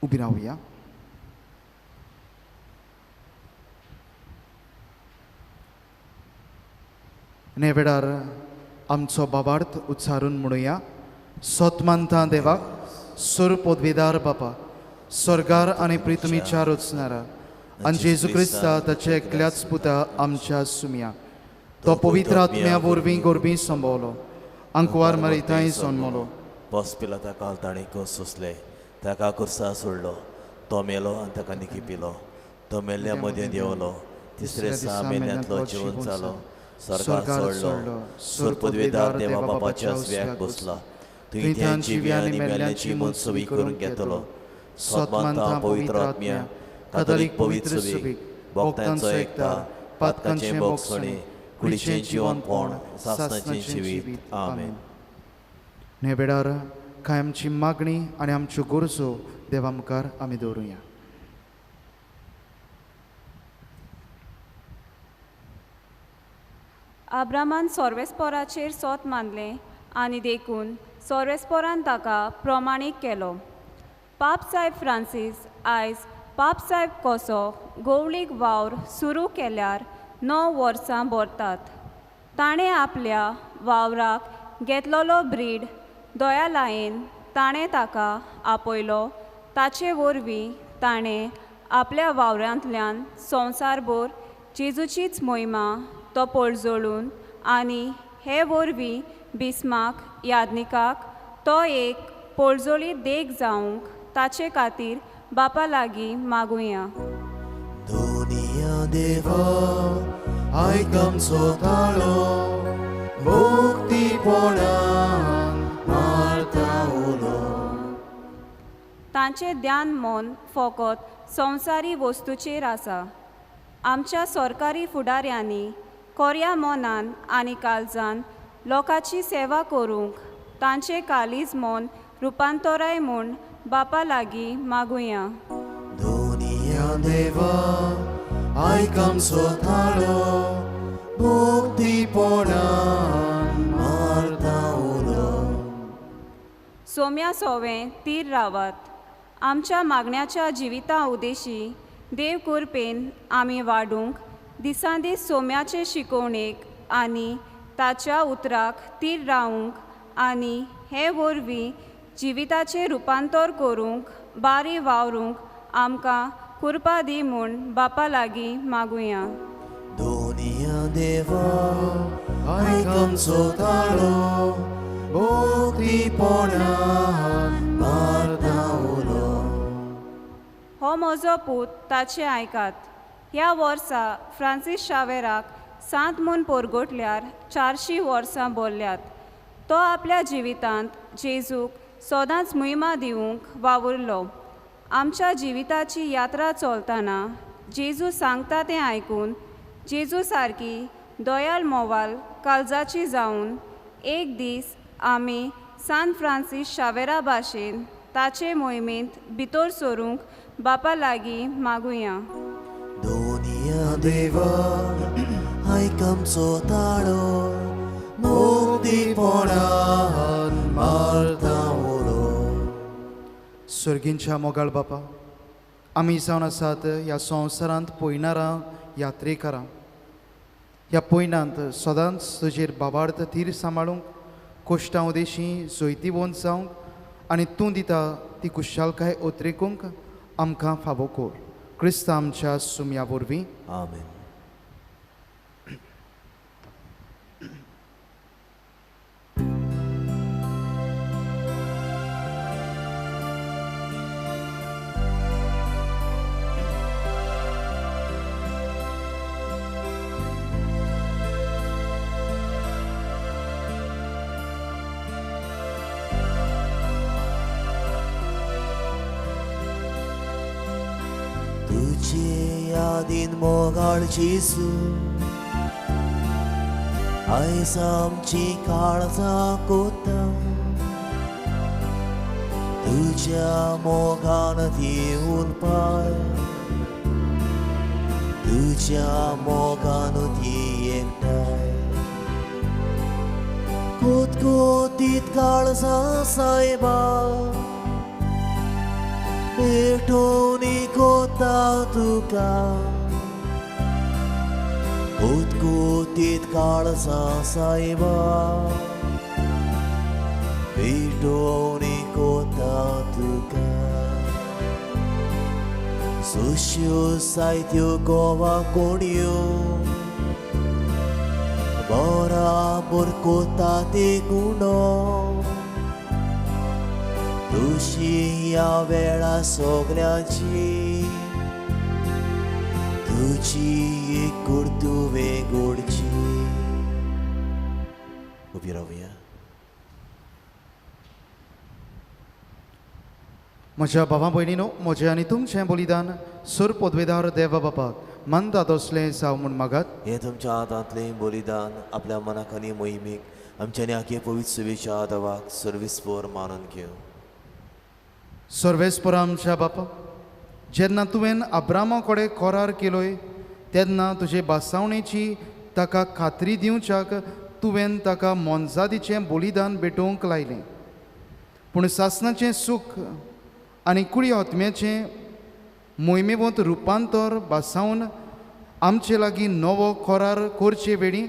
उबी रावया. हे वेळार आमचो बाबार्थ उच्चारून म्हणुया. सोतमानता देवाक, सोर पदवीदार बापा, स्वर्गार आनी प्रितुमीच्या रचणारा, आनी जेजू क्रिस्ता ताचे एकल्याच पुता आमच्या सुम्या. तो पवित्र आत्म्या वरवीं गोरबी संभोवलो, आंकवार मरिताय जन्मलो. पोस पिलाता काल ताणें कोस सोंसले, ताका कुर्सा सोडलो. तो मेलो आनी ताका निखी पिलो. तो मेल्ल्या मदीं देंवलो, तिसरे दिसा मेल्यांतलो जिवंत जालो. स्वर्गार सोडलो सूर पदवेदार देवा बापाच्या उजव्याक बसला थंय त्या जिवी आनी मेल्ल्यांची मनसुबी करून घेतलो स्वतमंता पवित्र आत्म्या कातोलीक पवित्र सभेक भक्तांचो एकता पातकांचे बोगसणे कुडीचें जिवनपण सासणाचें जिवीत आमेन. नेबेडार कांय आमची मागणी आनी आमच्यो गरजो देवा मुखार आमी दवरुया. अब्रामान सोर्वेस्पोराचेर सोत मानलें आनी देखून सोर्वेस्पोरान ताका प्रमाणीक केलो. पाप साहेब फ्रांसीस आयज पाप साहेब कसो गवळीक वावर सुरू केल्यार 9 वर्सां भरतात. ताणें आपल्या वावराक घेतलोलो ब्रीड दोयालायेन ताणें ताका आपयलो. ताचे वरवीं ताणें आपल्या वावरांतल्यान संवसारभर जेजूचीच मोहिमा तो पळजळून आनी हे वरवीं बिस्माक यादनिकाक तो एक पळजळीत देख जावंक ताचे खातीर बापा लागीं मागुया. दुनिया देवा आयक आमचो ताळो मुक्तीपणान मारता उलो. तांचें ध्यान मन फकत संवसारी वस्तूचेर आसा. आमच्या सरकारी फुडाऱ्यांनी कोऱ्या मनान आनी काळजान लोकांची सेवा करूंक तांचें कालीज मन रुपांतराय म्हूण बापा लागीं मागुया. दुनिया देवा आयक आमचो ताळो मुक्तीपणान मारता उलो. सोम्या सोवें तीर रावात. आमच्या मागण्याच्या जिविता उदेशी देव कृपेन आमी वाडूंक दिसान दीस सोम्याचे शिकोवणेक आनी ताच्या उतराक तीर रावूंक आनी हे वरवीं जिविताचें रुपांतर करूंक बारी वावरूंक आमकां कृपा दी म्हूण बापा लागीं मागुया. दुनिया देवा आयक आमचो ताळो मुक्तीपणान मारता उलो. हो म्हजो पूत ताचें आयकात. ह्या वर्सा फ्रांसीस शावेराक 7 म्हूण परगटल्यार 400 वर्सां भरल्यात. तो आपल्या जिवितांत जेजूक सदांच मोहिमा दिवंक वावुरलो. आमच्या जिविताची यात्रा चलतना जेजू सांगता तें आयकून जेजू सारकी दोयाल मोवाल काळजाची जावन एक दीस आमी सान फ्रांसीस शावेरा भाशेन ताचे मोहिमेंत भितर सरूंक बापा लागीं मागुया. दुनिया देवा आयक आमचो ताळो मुक्तीपणान मारता उलो. सर्गींच्या मोगाळ बापा, आमी जावन आसात ह्या संवसारांत पळयणारां यात्रेकारां. ह्या पयणांत सदांच तुजेर बाबार्थ तीर सांबाळूंक कोश्टां उदेशीं जोयती वोंद जावंक आनी तूं दिता ती कुशालकाय ओत्रेकूंक आमकां फावो कोर. क्रिस्त आमच्या सुमया वरवीं आमेन. तुझे यादीन मोगाळ जेजू आयज आमची काळजां कोता. तुज्या मोगान ती उरपाय, तुज्या मोगान ती एकठांय. कोतकोतीत काळजां सायबा भेटोनी कोता तुका. कोतकोतीत काळजां सायबा भेटोनी कोता तुका. सुश्यो सायत्यो गोवा कोणयो बराबर कोता ते गुणो. तुझी या वेळा सगळ्यांची तुझी एक गुर्तुवे गोडची. उबी रावया. म्हज्या भावा भयणीनो, म्हजें आनी तुमचें बलिदान सुर पदवेदार देवा बापाक मन दादोसलें जावं म्हूण मागात. हे तुमच्या हातांतलें बलिदान आपल्या मनाक आनी मोहिमेक आमच्या आखे पवित्र सेवेच्या आदावाक सर्विस्पोर मानून घेव. सर्वेस्पर आमच्या बापा, जेन्ना तुवें अब्रामा कडेन करार केलोय तेन्ना तुजे बासावणेची ताका खात्री दिवच्याक तुवें ताका मोनजादीचें बलिदान भेटोवंक लायलें. पूण सासणाचें सूख आनी कुडी आत्म्याचें मोहिमेवंत रुपांतर बासावन आमचे लागीं नवो करार करचे वेळी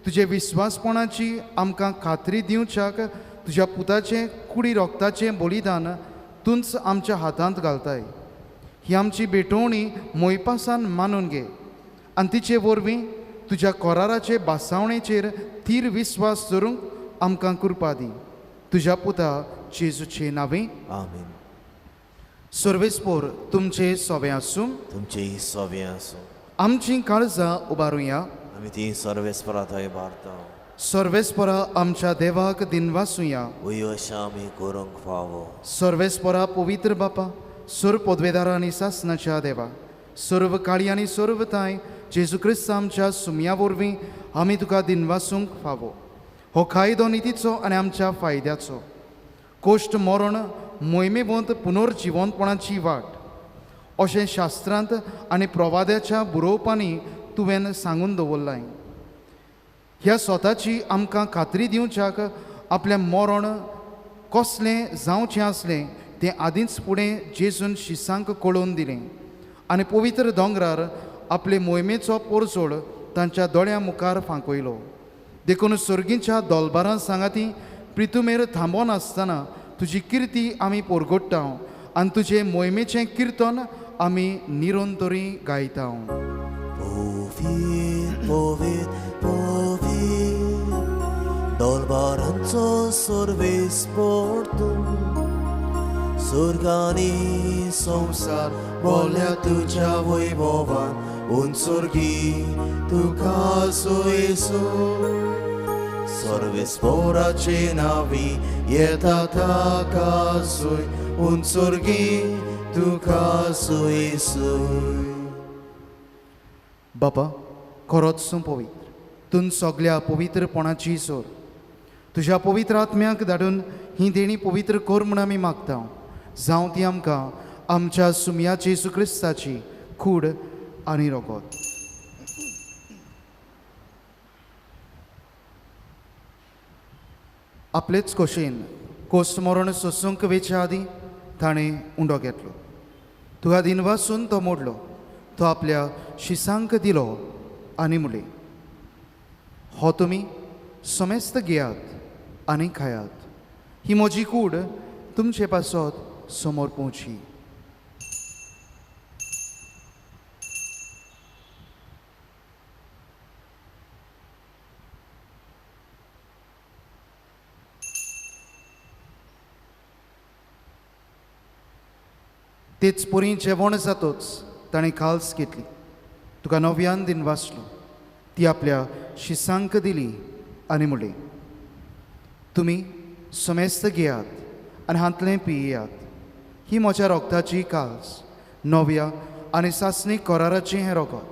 तुजे विस्वासपणाची आमकां खात्री दिवच्याक तुज्या पुताचें कुडी रोगताचें बलिदान तूंच आमच्या हातांत घालताय. ही आमची भेटोवणी मोयपासान मानून घे आनी तिचे वरवीं तुज्या कराराचे बासावणेचेर थीर विस्वास दवरूंक आमकां कृपा दी. तुज्या पुता जेजूचे नांवे आमीन. सर्वेस्पोर तुमचे सोबे आसूं. तुमचे सोबे आसूं. आमची काळजां उबारुया. आमी ती सर्वेस्परा थंय भारता. सर्वेस्परा आमच्या देवाक दिनवासुया. वयो अशें आमी करूंक फावो. सर्वेस्परा पवित्र बापा, सर्व पदवेदारा आनी सासणाच्या देवा, सर्व काळी आनी सर्व ताय जेजू क्रिस्त आमच्या सुमया वरवीं आमी तुका दिनवासूंक फावो. हो कायदो नितीचो आनी आमच्या फायद्याचो. कोश्ट मरण मोहिमेवंत पुनर्जिवंतपणाची वाट अशें शास्त्रांत आनी प्रवाद्याच्या बुरोवपांनी तुवें सांगून दवरलां. ह्या स्वताची आमकां खात्री दिवच्याक आपलें मरण कसलें जावचें आसलें तें आदींच फुडें जेजून शिसांक कळोवन दिलें आनी पवित्र दोंगरार आपले मोहिमेचो पोरसोड तांच्या दोळ्या मुखार फांकयलो. देखून सर्गीच्या दोलबारां सांगाती प्रितुमेर थांबोन आसतना तुजी किर्ती आमी पोरगोडटा आनी तुजे मोहिमेचें किर्तन आमी निरंतरी गायता. पोवीत पोवीत पोवीत दोलबारांचो सर्वेस्पोर तूं. स्वर्गानी संसार बोल्या तुज्या वैभवान उंचोर्गी तुका सोयेसो. सर्वेस्पोराचे नावी येता ताका सोय उंचोर्गी तुका सोयेसोय. बापा, खरोच पवित्र, तूं सगळ्या पवित्रपणाची सोर तुज्या पवित्र आत्म्याक धाडून ही देणी पवित्र कर म्हूण आमी मागता. जावं ती आमकां आमच्या सुमयाची येशू क्रिस्ताची कूड आनी रोगोत. आपलेच खोशेन कोस्तमरण सोसूंक वेच्या आदीं ताणें उंडो घेतलो. तुका दिनवासून तो मोडलो. तो आपल्या शिसांक दिलो आनी म्हणलें, हो तुमी समेस्त घेयात आनी खायात. ही म्हजी कूड तुमचे पासत समोर पोवची. तेच पोरी जेवण जातोच ताणें खाल्स घेतली. तुका नव्यान दिनवासलो. ती आपल्या शिसांक दिली आनी म्हणली, तुमी समेस्त घेयात आनी हातलें पियेयात. ही म्हज्या रोगताची काल्स, नव्या आनी सासणी कराराचें हें रोगत.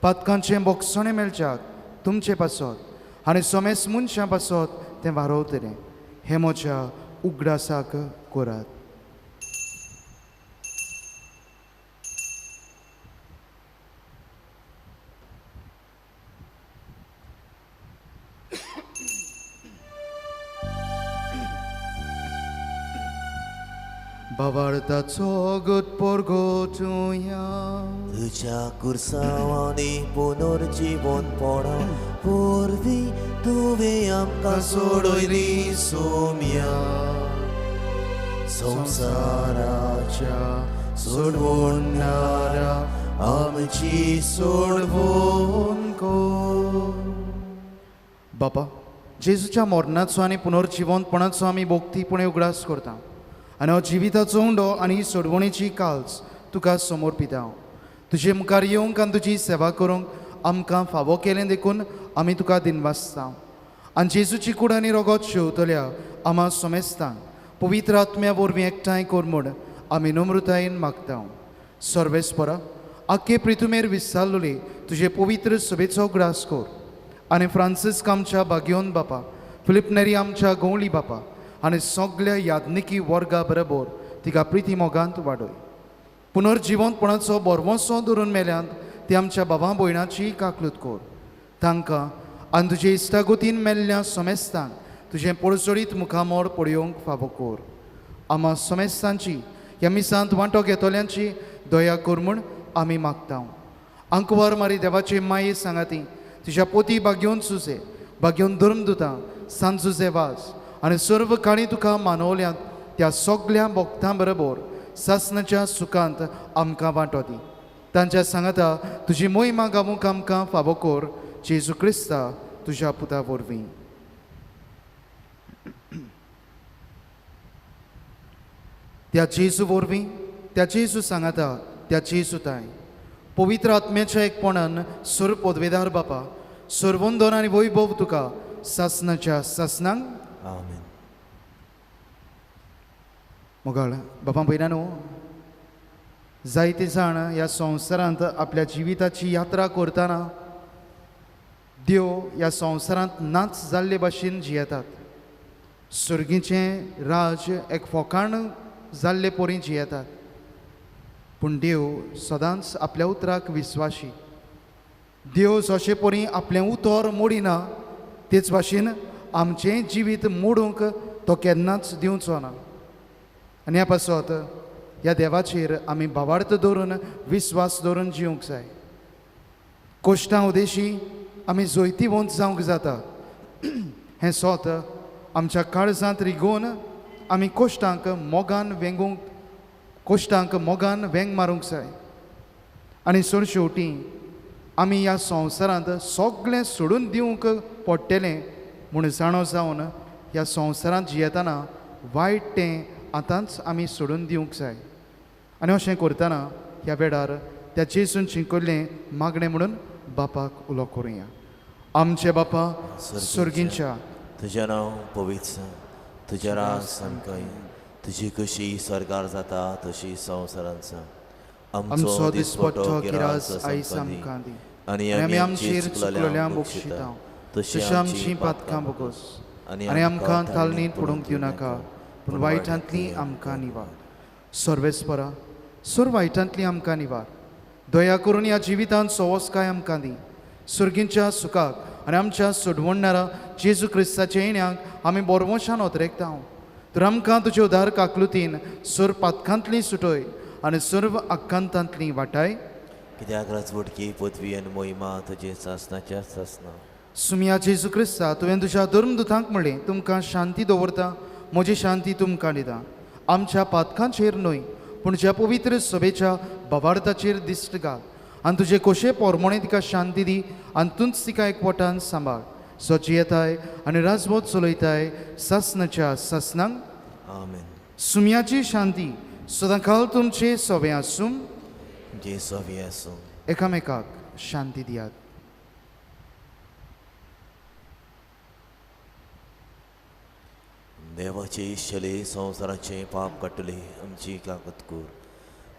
पातकांचें बोगसणें मेळच्याक तुमचे पासत आनी समेस्त मनशां पासत तें वारोवतलें. हें म्हज्या उगडासाक करात. बाबार्थाचो पोरगोटुया. तुज्या कुर्सावांनी पुनर्जीवनपणा वरवीं तुवें आमकां सोडयली सोम्या. संवसाराच्या सोडवणारा आमची सोडवण कर. बापा, जेजूच्या मरणाचो आनी पुनर्जिवंतपणाचो आमी भोगतीपणे उगडास करता आनी हो जिविताचो उंडो आनी सोडवणेची काल्स तुका समर्पिता. तुजे मुखार येवंक आनी तुजी सेवा करूंक आमकां फावो केलें देखून आमी तुका दिनवासता. आनी जेजूची कूड आनी रगत शेवतल्या आमा सोमेस्तांक पवित्र आत्म्या वरवीं एकठांय कर म्हूण आमी नम्रतायेन मागता. सर्वेस्परा, आख्खे पृथ्वीमेर विस्तारलोली तुजे पवित्र सभेचो ग्रास कर आनी फ्रांसिस्क आमच्या बागयोन बापा, फिलिप नेरी आमच्या गवळी बापा आनी सगळ्या याज्ञिकी वर्गा बरोबर तिका प्रिती मोगांत वाडय. पुनर्जिवंतपणाचो बरवोसो धरून मेल्यांत ती आमच्या बाबा भयणाची काकलूत कर. तांकां आनी तुजे इश्टागोतीन मेल्ल्या सोमेस्तांक तुजें पडसडीत मुखामोड पळयोवंक फावो कर. आमा सोमेस्तांची ह्या मिसांत वांटो घेतोल्यांची दया कर म्हूण आमी मागता. आंकवार मारी देवाचे माये सांगाती तुज्या पोती बागयोन सुजे, बागयोन धर्मदुतां, सांत जुजे वास आनी सर्व काळी तुका मानवल्यांत त्या सगळ्या भक्तां बरोबर सासणाच्या सुखांत आमकां वांटो दी. तांच्या सांगाता तुजी मोहिमा गावूंक आमकां फावो कर. जेजू क्रिस्ता तुज्या पुता वरवीं. त्या जेजू वरवीं, त्या जेजू सांगाता, त्या जेजूताय पवित्र आत्म्याच्या एकपणान सर्व पदवेदार बापा, सर्वोंदन आनी वैभव तुका सासणाच्या सासणांक आमेन. मोगाळ बापा भयणानो, जायते जाण ह्या संवसारांत आपल्या जिविताची यात्रा करतना देव ह्या संवसारांत नाच जाल्ले भाशेन जियेतात. सर्गीचें राज एक फोकाण जाल्ले परी जियेतात. पूण देव सदांच आपल्या उतराक विस्वाशी. देव जशे परी आपलें उतर मोडिना तेच भाशेन आमचें जिवीत मोडूंक तो केन्नाच दिवचो ना. आनी ह्या पासत ह्या देवाचेर आमी भावार्थ दवरून विस्वास दवरून जिवंक जाय. कोश्टां उदेशी आमी जोयती वंत जावंक जाता. हें सोत आमच्या काळजांत रिगोवन आमी कोश्टांक मोगान वेंग मारूंक जाय. आनी सर शेवटी आमी ह्या संवसारांत सगळें सोडून दिवंक पडटलें म्हूण जाणो जावन ह्या संवसारांत जियेतना वायट तें आतांच आमी सोडून दिवंक जाय. आनी अशें करतना ह्या वेळार त्या जेजून शिकयल्लें मागणें म्हणून बापाक उलो करुया. आमचे बापा सर्गींच्या तुजें नांव पवित्र, तुजें राज सामकें, तुजी कशी स्वर्गार जाता तशी संवसारांत जा. आमचो दिसपट्टो गिरास आयज आमकां दी आनी आमी आमचेर चुकलोल्यांक बक्षिता तशी आमची पातकां बोगोस आनी आमकां तालनीत पडूंक दिवं नाका पूण वायटांतली आमकां निवार. सर्वेस्परा, सर वायटांतली आमकां निवार. दया करून ह्या जिवितांत सवस्काय आमकां दी. सर्गींच्या सुखाक आनी आमच्या सोडवणणारा जेजू क्रिस्ताच्या येण्याक आमी बोरवोशान ओतरेकता. तर आमकां तुजे उदार काकलुतीन सर पातकांतली सुटय आनी सर्व आख्खांतांतली वाटाय. कित्याक राजवटकी पदवी आनी मोहिमा तुजे सासणाच्या सासना. सुमिया जेजू क्रिस्ता, तुवें तुज्या धर्मदुतांक म्हणलें तुमकां शांती दवरता, म्हजी शांती तुमकां दिता. आमच्या पातकांचेर न्हय पूण ज्या पवित्र सभेच्या भावार्थाचेर दिश्ट घाल आनी तुजे कशे पोरमोणे तिका शांती दी आनी तूंच तिका एकवटान सांबाळ. सोची येताय आनी राजवट चलयताय सासणाच्या सासणांक आमेन. सुमयाची शांती सदांकाल तुमचे सोबे आसूं. जे सोबे आसूं. एकामेकाक शांती दियात. देवाचे इश्टले संवसाराचे पाप काडटले आमची काकूत कर.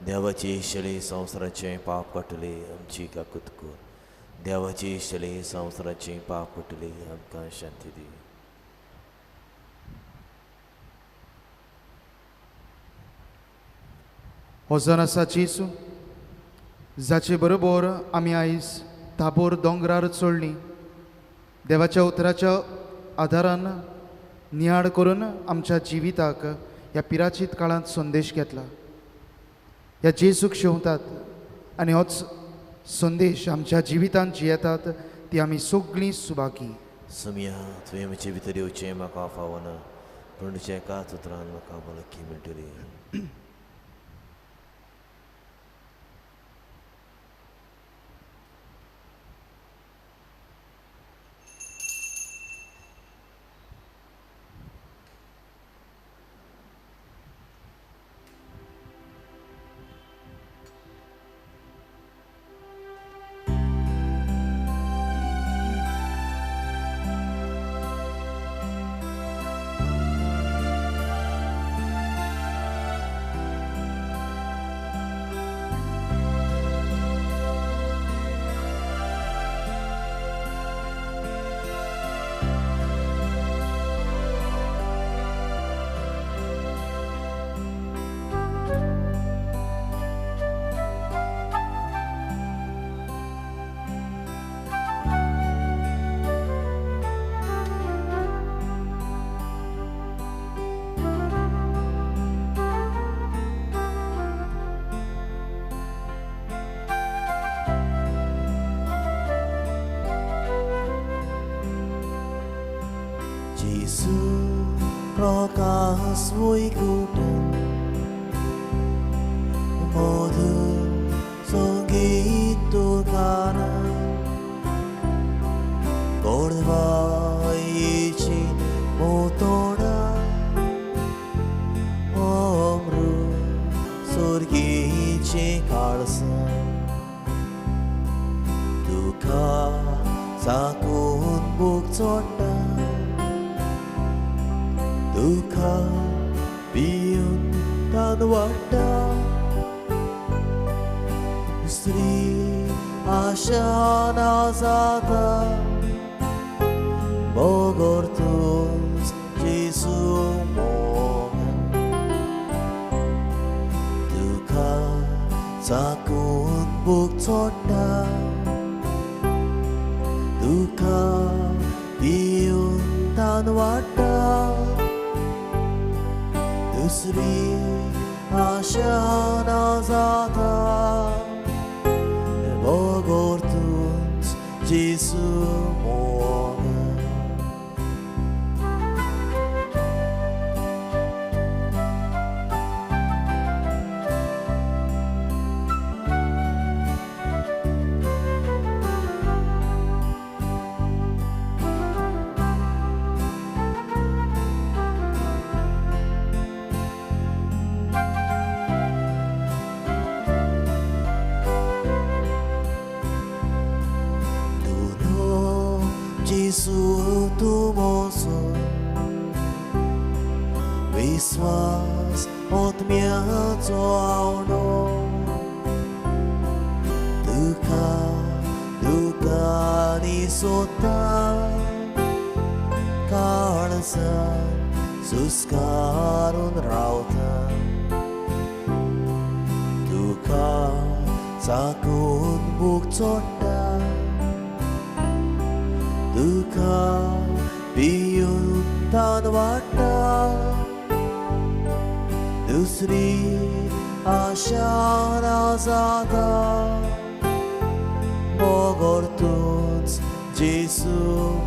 देवाचे इश्टले संवसाराचे पाप काडटले आमची काकूत कर. देवाचे इश्टले संवसाराचे पाप काडटले आमकां शांती दी. हो जन आसा जेजू, जाचे बरोबर आमी आयज ताबोर दोंगरार चडलीं. देवाच्या उतराच्या आदारान नियाळ करून आमच्या जिविताक ह्या पिराचीत काळांत संदेश घेतला. ह्या जेजूक शेवतात आनी होच संदेश आमच्या जिवितांत जियेतात ती आमी सगळीं सुभागी. सुमिया, तुवें म्हजे भितर येवचें म्हाका फावना पूण तुज्या एकाच उतरान म्हाका भलायकी मेळटली. Giêsu prokas wikudan 모든 성기 tukaran korbaiji motora omru surgici kalsan duka sakun bukchota duka biyun dan wada Sri Ashana Zata Bogortuns Jesu Mohan Duka Sakun Bukchota Duka Biyun Tanwada Sri Ashana Zata Bogortuns Jesu Mohan Jesu tu moso Viswas otmia coauno Duka ni sota Karsan suskarun rautan Duka sakun bukchota Duka biyun tanwada Dusri Ashana Zata Bogortuns Jesu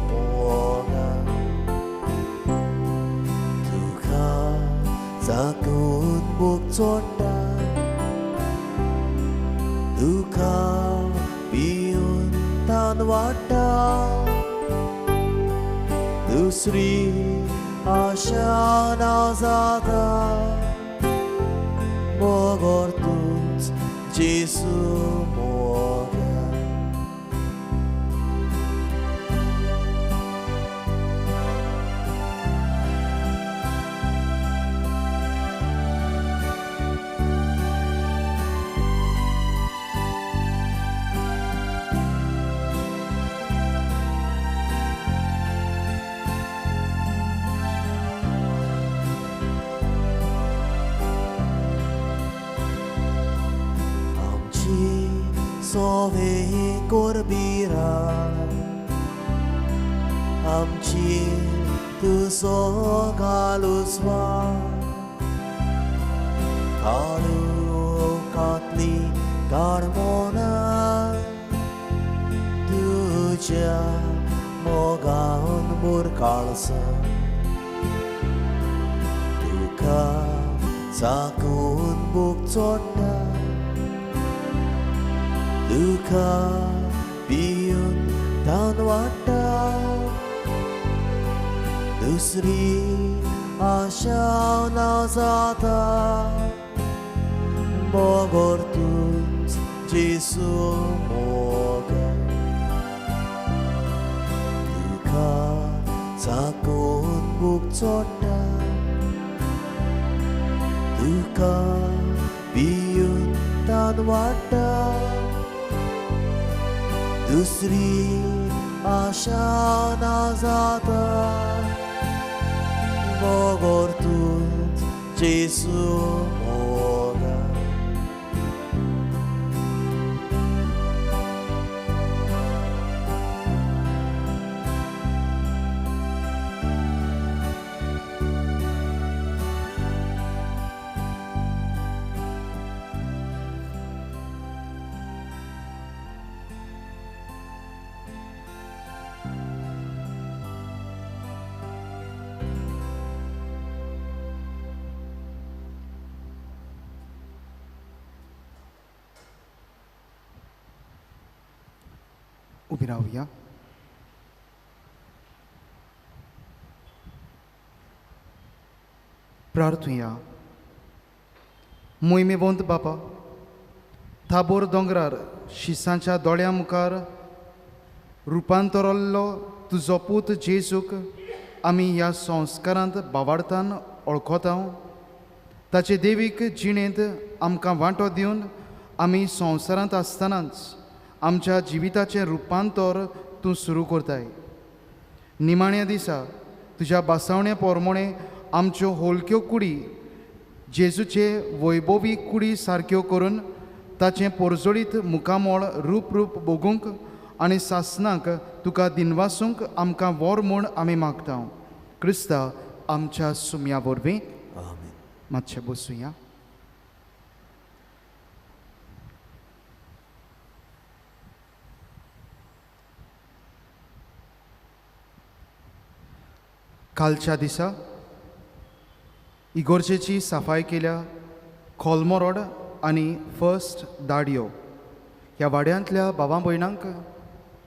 Mohan Duka sakun bukchota Duka biyun tanwada Dusri Ashana Zata Bogortuns Jesu Mohan Sove korbiran Amchi tu so galuswa Kalu katli karmona Tuja mogaun murkalsa Duka sakun bukchota Duka biyun tanwada Dusri Ashana Zata Bogortuns Jesu Mohan Duka sakun bukchota Duka biyun tanwada Dusri Ashana Zata Bogortuns Jesu Mohan उबी रावया. प्रार्थुया. मोहिमेवंत बापा, थाबोर दोंगरार शिसांच्या दोळ्या मुखार रुपांतरल्लो तुजो पूत जेजूक आमी ह्या संस्कारांत बावार्थान वळखता. ताचे देवीक जिणेंत आमकां वांटो दिवन आमी संवसारांत आसतनाच आमच्या जिविताचें रुपांतर तूं सुरू करताय. निमाण्या दिसा तुज्या बासावण्या पोरमोणे आमच्यो होलक्यो कुडी जेजूचे वैभवी कुडी सारक्यो करून ताचें पोरजोळीत मुखामोळ रूप बोगूंक आनी सासणाक तुका दिनवासूंक आमकां वर म्हूण आमी मागता. क्रिस्ता आमच्या सुमया वरवीं. आमेन. मातशें बसूया. कालच्या दिसा इगोर्जेची सफाई केल्या खोलमो रोड आनी फर्स्ट दाडयो ह्या वाड्यांतल्या भावां भयणांक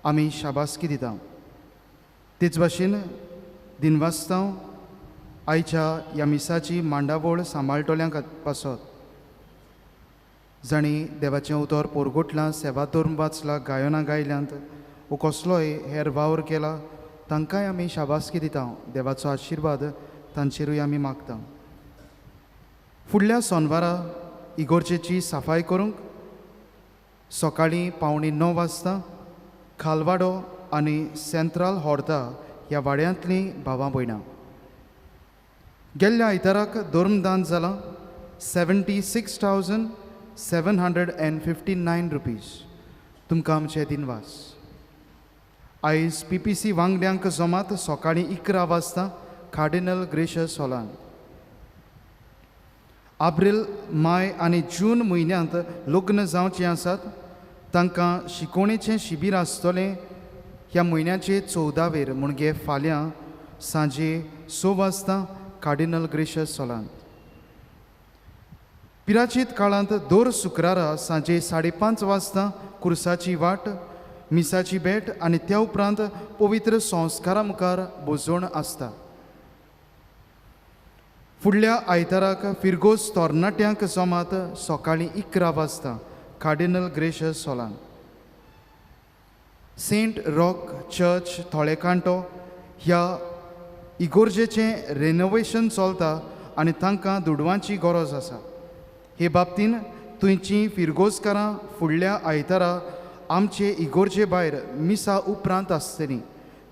आमी शाबासकी दिता. तेच भाशेन दिनवासतांव आयच्या ह्या मिसाची मांडावळ सांबाळटल्यांक पासत जाणी देवाचें उतर पोरगोटलां सेवा धरून वाचलां, गायनां गायल्यांत वो कसलोय हेर वावर केला तांकांय आमी शाबासकी दिता. देवाचो आशिर्वाद तांचेरूय आमी मागता. फुडल्या सोनवारा इगोर्जेची सफाई करूंक सकाळीं 8:45 वाजता खालवाडो आनी सेंट्रल हॉर्ता ह्या वाड्यांतलीं भावां भयणां. गेल्ल्या आयताराक धर्मदान जालां ₹76,759 रुपीज. तुमकां आमचे दिनवास. आयज PPC वांगड्यांक जमात सकाळीं 11 वाजता कार्डिनल ग्रेशियस हॉलांत. एप्रील, माय आनी जून म्हयन्यांत लग्न जावचीं आसात तांकां शिकोवणेचें शिबीर आसतलें ह्या म्हयन्याचे 14वेर म्हणजे फाल्यां सांजे 6 वाजता कार्डिनल ग्रेशियस हॉलांत. पिराचीत काळांत दर शुक्रारा सांजे 5:30 वाजता कुर्साची वाट, मिसाची भेट आनी त्या उपरांत पवित्र संस्कारा मुखार बोजवण आसता. फुडल्या आयताराक फिरगोस तोरणाट्यांक जमात सकाळीं 11 वाजता कार्डिनल ग्रेशियस हॉलांत. सेंट रॉक चर्च थोळेकांटो ह्या इगोर्जेचें रेनोवेशन चलता आनी तांकां दुडवांची गरज आसा. हे बाबतीन तुमचीं फिरगोसकारां फुडल्या आयतारा आमचे इगोर्जे भायर मिसा उपरांत आसतलीं.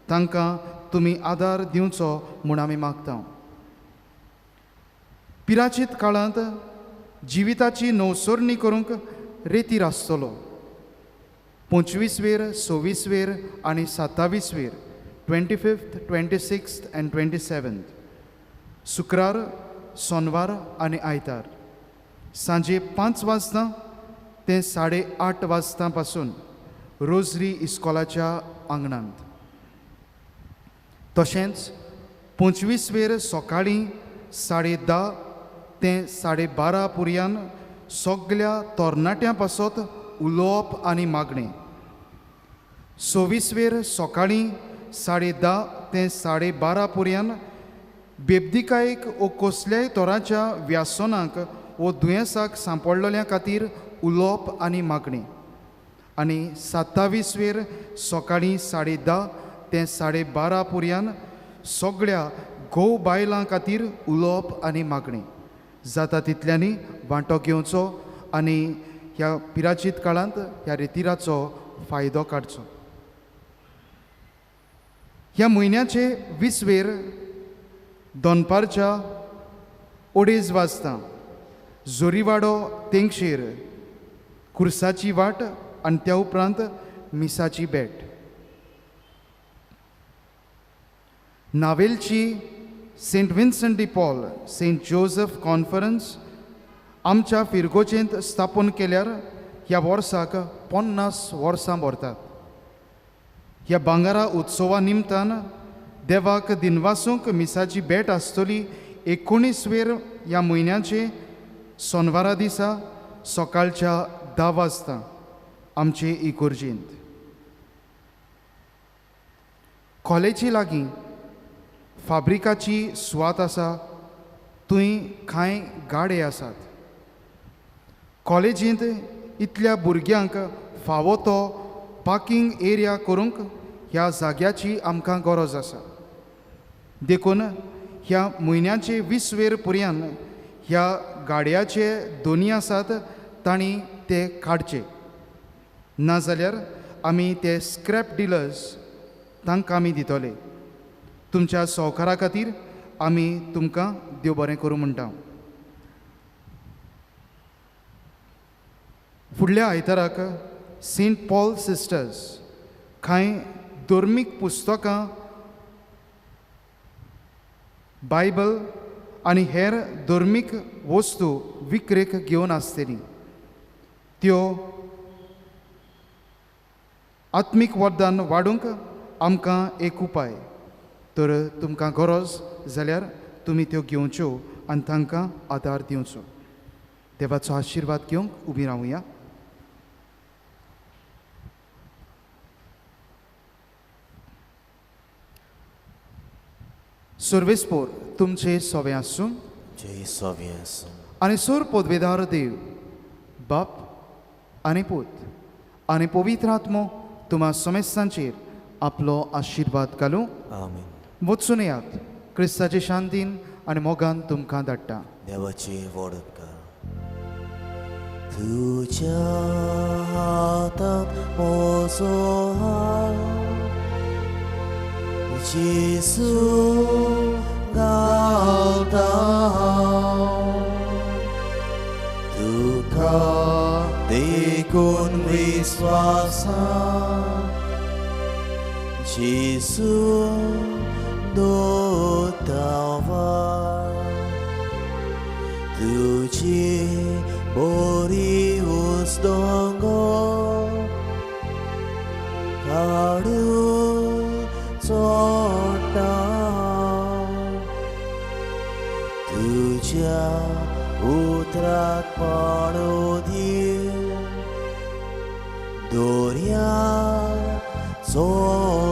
तांकां तुमी आदार दिवचो म्हूण आमी मागता. पिराचीत काळांत जिविताची नवसरणी करूंक रेतीर आसतलो. 25वेर, 26वेर आनी 27वेर 25th, 26th and 27th शुक्रार, सोनवार आनी आयतार सांजे 5 वाजता ते 8:30 वाजता पासून रोजरी इस्कॉलाच्या आंगणांत. तशेंच 25वेर सकाळीं 10:30 ते 12:30 पर्यंत सगळ्या तोरणाट्यां पासत उलोवप आनी मागणें. 26वेर सकाळीं 10:30 ते 12:30 पर्यंत बेबदिकायेक वो कसल्याय तोराच्या व्यासनाक वो दुयेंसाक सांपडलेल्या खातीर उलोवप आनी मागणें. आनी 27वेर सकाळीं 10:30 ते 12:30 पर्यंत सगळ्या घोव बायलां खातीर उलोवप आनी मागणें. जाता तितल्यांनी वांटो घेवचो आनी ह्या पिराचीत काळांत ह्या रितीराचो फायदो काडचो. ह्या म्हयन्याचे 20वेर दोनपारच्या 2:30 वाजता जोरीवाडो तेंगशेर कुर्साची वाट आनी त्या उपरांत मिसाची भेट. नावेलची saint Vincent de Paul saint Joseph conference आमच्या फिरगोचेंत स्थापन केल्यार ह्या वर्साक 50 वर्सां भरतात. ह्या भांगारा उत्सवा निमतान देवाक दिनवासूंक मिसाची भेट आसतली 19वेर ह्या म्हयन्याचे सोनवारा दिसा सकाळच्या 10 वाजता आमचे इगोर्जेंत. कॉलेजी लागीं फाब्रिकाची सुवात आसा, थंय कांय गाडे आसात. कॉलेजींत इतल्या भुरग्यांक फावो तो पार्किंग एरिया करूंक ह्या जाग्याची आमकां गरज आसा. देखून ह्या म्हयन्याचे 20 वेळ पर्यंत ह्या गाडयाचे दोनी आसात तांणी ते काडचे. नाजाल्यार आमी ते स्क्रॅप डिलर्स तांकां आमी दितले. तुमच्या सहकारा खातीर आमी तुमकां देव बरें करूं म्हणटा. फुडल्या आयताराक सेंट पॉल सिस्टर्स कांय धर्मीक पुस्तकां, बायबल आनी हेर धर्मीक वस्तू विक्रेक घेवन आसतली. त्यो आत्मीक वरदान वाडूंक आमकां एक उपाय. तर तुमकां गरज जाल्यार तुमी त्यो घेवच्यो आनी तांकां आदार दिवचो. देवाचो आशिर्वाद घेवंक उबी रावया. सर्वेस्पोर तुमचे सोवे आसूं जय सोवे आसूं. आनी सोर पदवेदार देव, बाप आनी पूत आनी पवित्र आत्मो तुम्हा समेस्तांचेर आपलो आशिर्वाद घालूं. आमीन. वचून येयात. क्रिस्ताचे शांतीन आनी मोगान तुमकां धाडटा. देवाची वडत कर. तुज्या हातांत म्हजो हात, जेजू घालता हांव. तुका देखून विस्वासान जेजू दोतावा. तुजी बरी उजदोंगर काडून चोडटा. तुज्या उतराक पाडो दिवं, दोर्या चोड